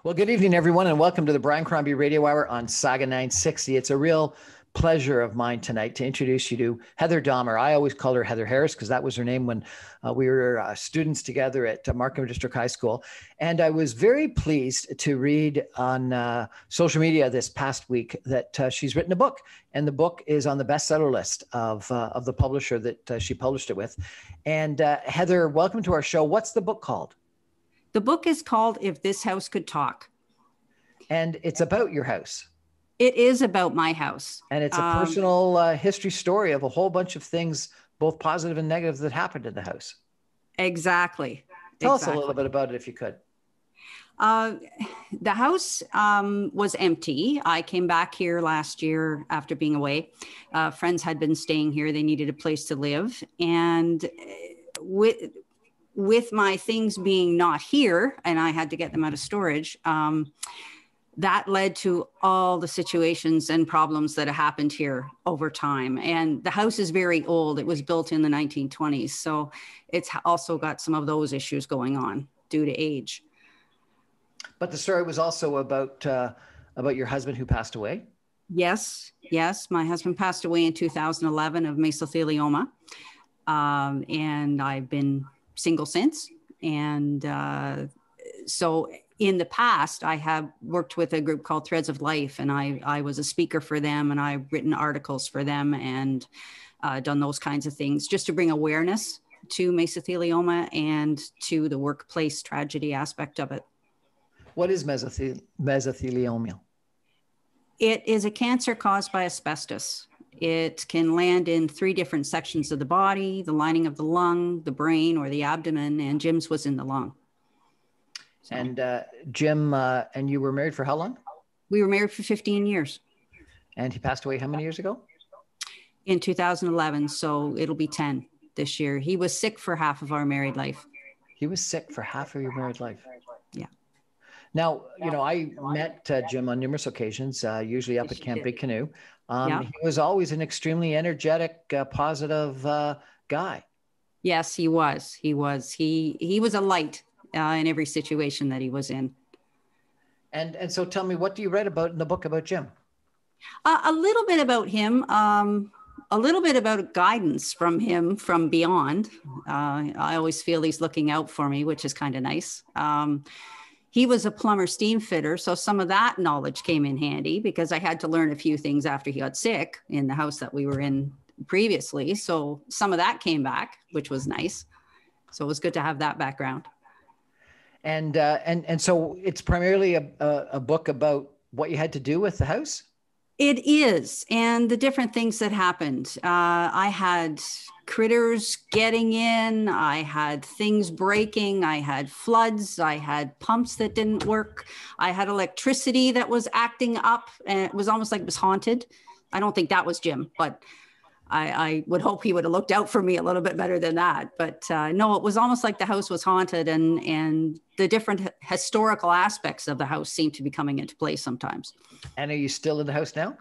Well, good evening, everyone, and welcome to the Brian Crombie Radio Hour on Saga 960. It's a real pleasure of mine tonight to introduce you to Heather Dahmer. I always called her Heather Harris because that was her name when we were students together at Markham District High School. And I was very pleased to read on social media this past week that she's written a book, and the book is on the bestseller list of the publisher that she published it with. And Heather, welcome to our show. What's the book called? The book is called If This House Could Talk. And it's about your house. It is about my house. And it's a personal history story of a whole bunch of things, both positive and negative, that happened in the house. Exactly. Tell us a little bit about it, if you could. The house was empty. I came back here last year after being away. Friends had been staying here. They needed a place to live. And with my things being not here, and I had to get them out of storage, that led to all the situations and problems that have happened here over time. And the house is very old. It was built in the 1920s. So it's also got some of those issues going on due to age. But the story was also about your husband who passed away. Yes. My husband passed away in 2011 of mesothelioma. And I've been single since. And so in the past, I have worked with a group called Threads of Life, and I was a speaker for them, and I've written articles for them and done those kinds of things just to bring awareness to mesothelioma and to the workplace tragedy aspect of it. What is mesothelioma? It is a cancer caused by asbestos. It can land in 3 different sections of the body: the lining of the lung, the brain, or the abdomen, and Jim's was in the lung. So. And Jim, and you were married for how long? We were married for 15 years. And he passed away how many years ago? In 2011, so it'll be 10 this year. He was sick for half of our married life. He was sick for half of your married life? Yeah. Now, I met Jim on numerous occasions, usually up at Camp Big Canoe. He was always an extremely energetic, positive guy. Yes, he was. He was a light in every situation that he was in. And so tell me, what do you write about in the book about Jim? A little bit about him, a little bit about guidance from him from beyond. I always feel he's looking out for me, which is kind of nice. He was a plumber steam fitter, so some of that knowledge came in handy because I had to learn a few things after he got sick in the house that we were in previously. So some of that came back, which was nice. So it was good to have that background. And so it's primarily a book about what you had to do with the house? It is, and the different things that happened. I had critters getting in, I had things breaking, I had floods, I had pumps that didn't work, I had electricity that was acting up, and it was almost like it was haunted. I don't think that was Jim, but I would hope he would have looked out for me a little bit better than that. But no, it was almost like the house was haunted, and the different historical aspects of the house seemed to be coming into play sometimes. And are you still in the house now?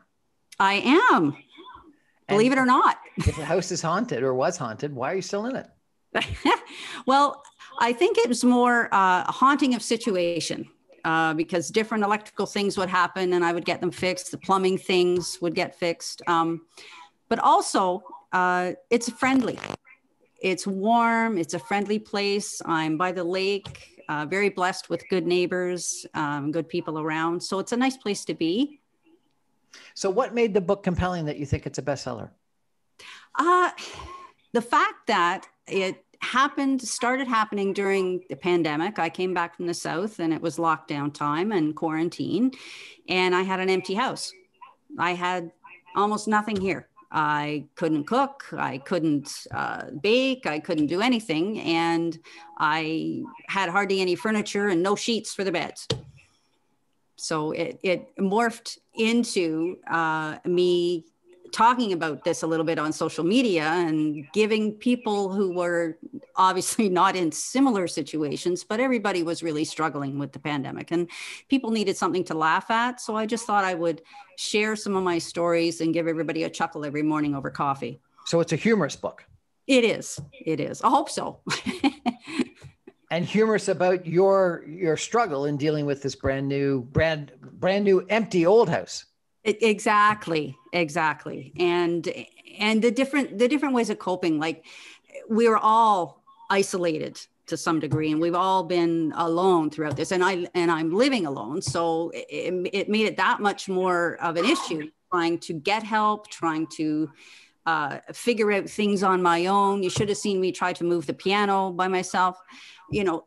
I am, believe it or not. If the house is haunted or was haunted, why are you still in it? Well, I think it was more a haunting of situation. Because different electrical things would happen and I would get them fixed. The plumbing things would get fixed. But also, it's friendly. It's warm. It's a friendly place. I'm by the lake, very blessed with good neighbors, good people around. So it's a nice place to be. So what made the book compelling that you think it's a bestseller? The fact that it started happening during the pandemic. I came back from the South and it was lockdown time and quarantine, and I had an empty house. I had almost nothing here. I couldn't cook, I couldn't bake, I couldn't do anything. And I had hardly any furniture and no sheets for the beds. So it morphed into me talking about this a little bit on social media and giving people who were obviously not in similar situations, but everybody was really struggling with the pandemic and people needed something to laugh at. So I just thought I would share some of my stories and give everybody a chuckle every morning over coffee. So it's a humorous book. It is. I hope so. and humorous about your struggle in dealing with this brand new empty old house. Exactly. And the different ways of coping, like we were all isolated to some degree, and we've all been alone throughout this, and I'm living alone, so it made it that much more of an issue, trying to get help, trying to figure out things on my own. You should have seen me try to move the piano by myself,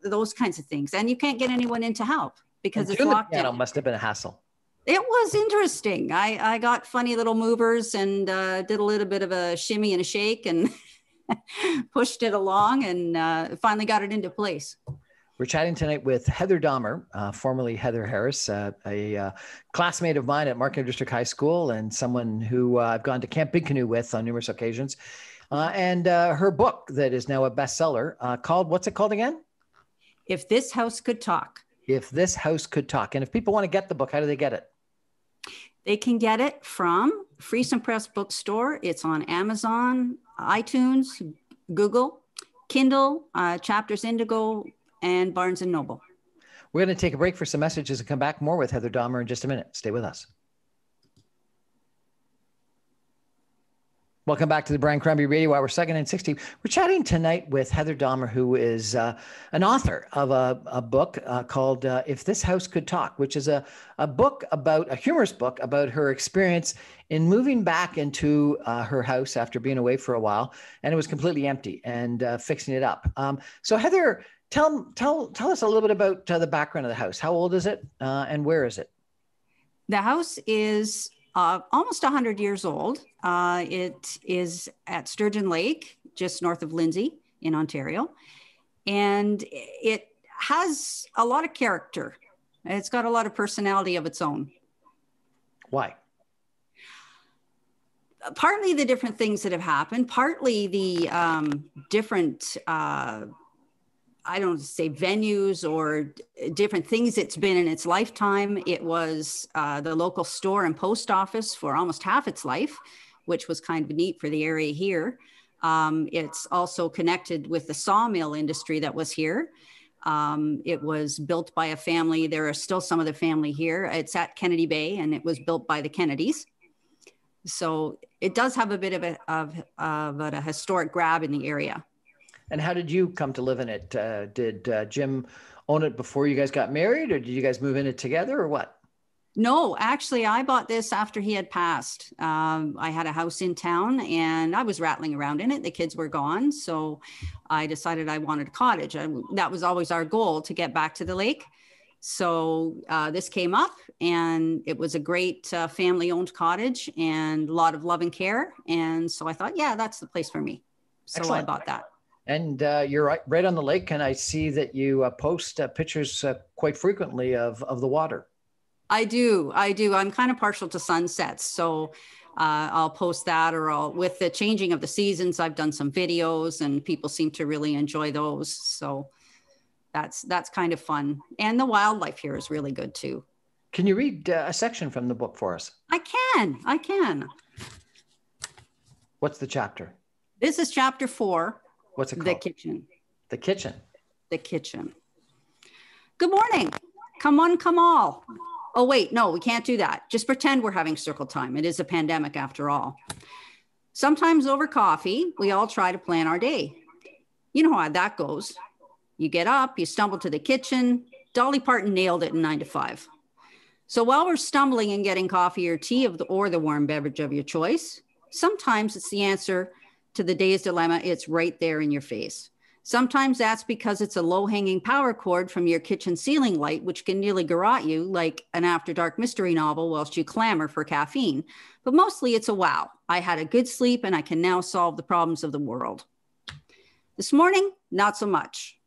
those kinds of things. And you can't get anyone in to help because it's locked down. Must have been a hassle. It was interesting. I got funny little movers and did a little bit of a shimmy and a shake and pushed it along and finally got it into place. We're chatting tonight with Heather Dahmer, formerly Heather Harris, a classmate of mine at Markham District High School and someone who I've gone to Camp Big Canoe with on numerous occasions. And her book that is now a bestseller called, what's it called again? If This House Could Talk. If This House Could Talk. And if people want to get the book, how do they get it? They can get it from Freesome Press Bookstore. It's on Amazon, iTunes, Google, Kindle, Chapters Indigo, and Barnes & Noble. We're going to take a break for some messages and come back more with Heather Dahmer in just a minute. Stay with us. Welcome back to the Brian Crombie Radio Hour, Saga 960. We're chatting tonight with Heather Dahmer, who is an author of a book called If This House Could Talk, which is a humorous book about her experience in moving back into her house after being away for a while, and it was completely empty, and fixing it up. So Heather, tell us a little bit about the background of the house. How old is it, and where is it? The house is almost 100 years old. It is at Sturgeon Lake, just north of Lindsay in Ontario. And it has a lot of character. It's got a lot of personality of its own. Why? Partly the different things that have happened, partly the different, I don't say venues or different things it's been in its lifetime. It was the local store and post office for almost half its life, which was kind of neat for the area here. It's also connected with the sawmill industry that was here. It was built by a family. There are still some of the family here. It's at Kennedy Bay, and it was built by the Kennedys. So it does have a bit of a historic grab in the area. And how did you come to live in it? Did Jim own it before you guys got married, or did you guys move in it together, or what? No, actually, I bought this after he had passed. I had a house in town and I was rattling around in it. The kids were gone. So I decided I wanted a cottage. That was always our goal, to get back to the lake. So this came up, and it was a great family-owned cottage and a lot of love and care. And so I thought, yeah, that's the place for me. So excellent. I bought that. And you're right on the lake, and I see that you post pictures quite frequently of the water. I do. I'm kind of partial to sunsets, so I'll post that, or with the changing of the seasons, I've done some videos, and people seem to really enjoy those. So that's kind of fun, and the wildlife here is really good too. Can you read a section from the book for us? I can. What's the chapter? This is chapter 4. What's it called? The kitchen. The kitchen. The kitchen. Good morning. Come one, come all. Oh, wait, no, we can't do that. Just pretend we're having circle time. It is a pandemic after all. Sometimes over coffee, we all try to plan our day. You know how that goes. You get up, you stumble to the kitchen. Dolly Parton nailed it in 9 to 5. So while we're stumbling and getting coffee or tea or the warm beverage of your choice, sometimes it's the answer to the day's dilemma. It's right there in your face. Sometimes that's because it's a low-hanging power cord from your kitchen ceiling light, which can nearly garrote you like an after-dark mystery novel whilst you clamor for caffeine. But mostly it's a wow. I had a good sleep and I can now solve the problems of the world. This morning, not so much.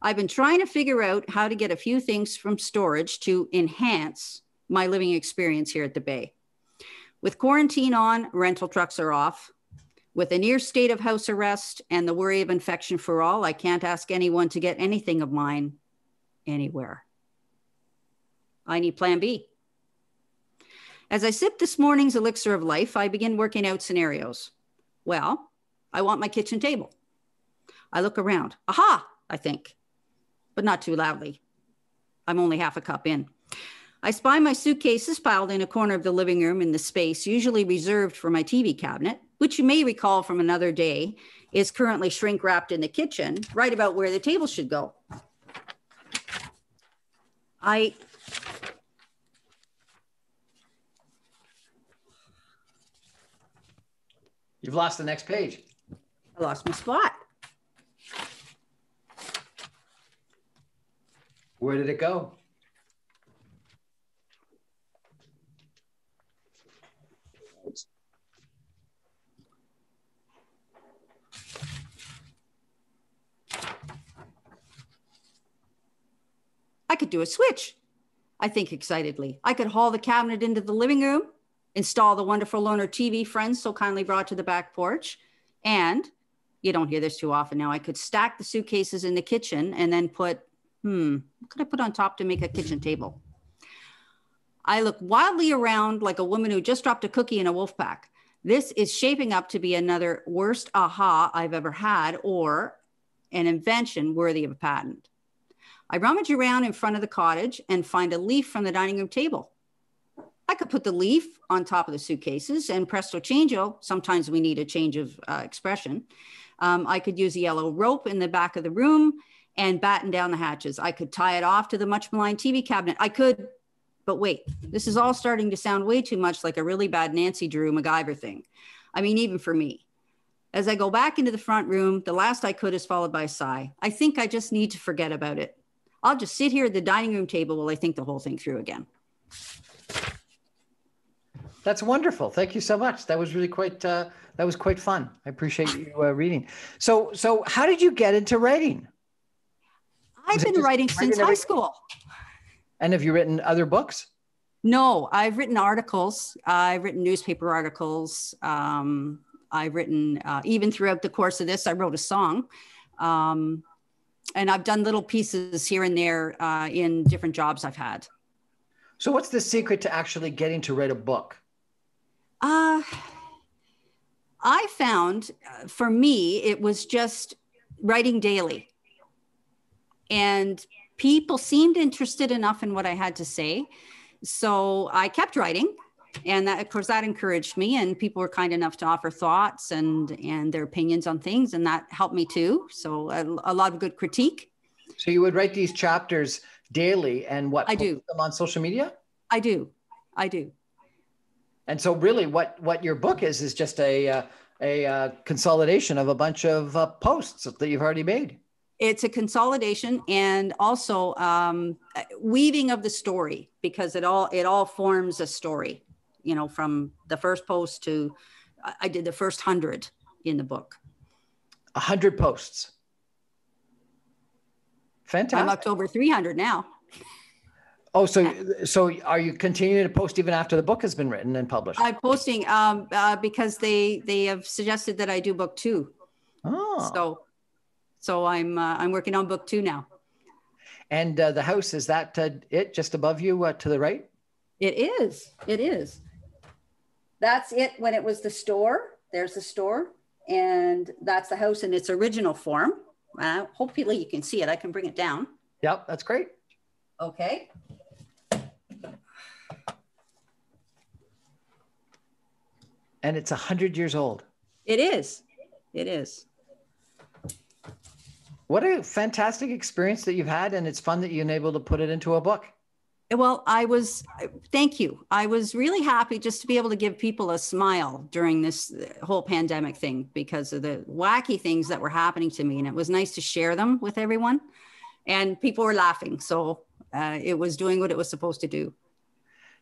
I've been trying to figure out how to get a few things from storage to enhance my living experience here at the Bay. With quarantine on, rental trucks are off. With a near state of house arrest and the worry of infection for all, I can't ask anyone to get anything of mine anywhere. I need plan B. As I sip this morning's elixir of life, I begin working out scenarios. Well, I want my kitchen table. I look around. Aha, I think. but not too loudly. I'm only half a cup in. I spy my suitcases piled in a corner of the living room in the space usually reserved for my TV cabinet, which you may recall from another day is currently shrink wrapped in the kitchen, right about where the table should go. You've lost the next page. I lost my spot. Where did it go? I could do a switch, I think excitedly. I could haul the cabinet into the living room, install the wonderful loaner TV friends so kindly brought to the back porch, and you don't hear this too often now, I could stack the suitcases in the kitchen and then put, what could I put on top to make a kitchen table? I look wildly around like a woman who just dropped a cookie in a wolf pack. This is shaping up to be another worst aha I've ever had, or an invention worthy of a patent. I rummage around in front of the cottage and find a leaf from the dining room table. I could put the leaf on top of the suitcases and presto changeo. Sometimes we need a change of expression. I could use a yellow rope in the back of the room and batten down the hatches. I could tie it off to the much maligned TV cabinet. I could, but wait, this is all starting to sound way too much like a really bad Nancy Drew MacGyver thing. I mean, even for me. As I go back into the front room, the last I could is followed by a sigh. I think I just need to forget about it. I'll just sit here at the dining room table while I think the whole thing through again. That's wonderful. Thank you so much. That was really quite, that was quite fun. I appreciate you reading. So how did you get into writing? I've been writing since high school. And have you written other books? No, I've written articles. I've written newspaper articles. I've written, even throughout the course of this, I wrote a song. And I've done little pieces here and there in different jobs I've had. So what's the secret to actually getting to write a book? I found for me, it was just writing daily. And people seemed interested enough in what I had to say. So I kept writing. And that, of course, that encouraged me. And people were kind enough to offer thoughts and their opinions on things. And that helped me too. So a lot of good critique. So you would write these chapters daily and what? I do. Post them on social media? I do. And so really what your book is just a consolidation of a bunch of posts that you've already made. It's a consolidation and also weaving of the story, because it all forms a story, you know, from the first post to, I did the first 100 in the book. 100 posts. Fantastic. I'm up to over 300 now. Oh, so are you continuing to post even after the book has been written and published? I'm posting because they have suggested that I do book 2. Oh. So I'm working on book 2 now. And the house, is that it just above you to the right? It is. That's it when it was the store. There's the store. And that's the house in its original form. Hopefully you can see it. I can bring it down. Yep, that's great. Okay. And it's 100 years old. It is. What a fantastic experience that you've had. And it's fun that you've been able to put it into a book. Well, thank you. I was really happy just to be able to give people a smile during this whole pandemic thing because of the wacky things that were happening to me. And it was nice to share them with everyone. And people were laughing. So it was doing what it was supposed to do.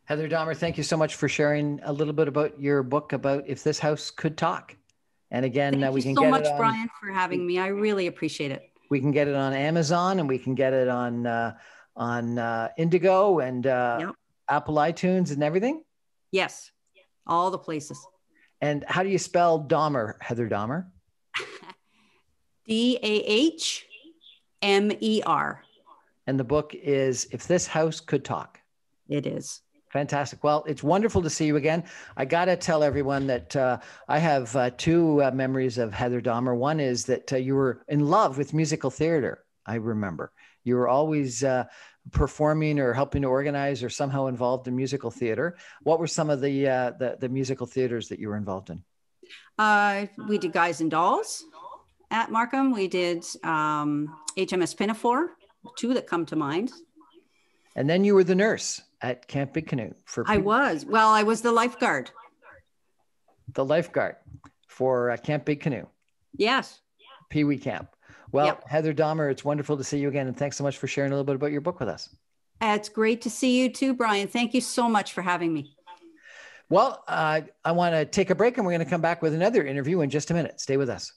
Heather Dahmer, thank you so much for sharing a little bit about your book about If This House Could Talk. And again, we can get it on. Thank you so much, Brian, for having me. I really appreciate it. We can get it on Amazon and we can get it on Indigo and Yep. Apple iTunes and everything? Yes, all the places. And how do you spell Dahmer, Heather Dahmer? Dahmer. And the book is If This House Could Talk. It is. Fantastic. Well, it's wonderful to see you again. I got to tell everyone that I have two memories of Heather Dahmer. One is that you were in love with musical theater. I remember You were always performing or helping to organize or somehow involved in musical theater. What were some of the musical theaters that you were involved in? We did Guys and Dolls at Markham. We did HMS Pinafore, two that come to mind. And then you were the nurse at Camp Big Canoe for. I was the lifeguard. The lifeguard for Camp Big Canoe. Yes. Pee Wee Camp. Well, Yep. Heather Dahmer, it's wonderful to see you again. And thanks so much for sharing a little bit about your book with us. It's great to see you too, Brian. Thank you so much for having me. Well, I want to take a break and we're going to come back with another interview in just a minute. Stay with us.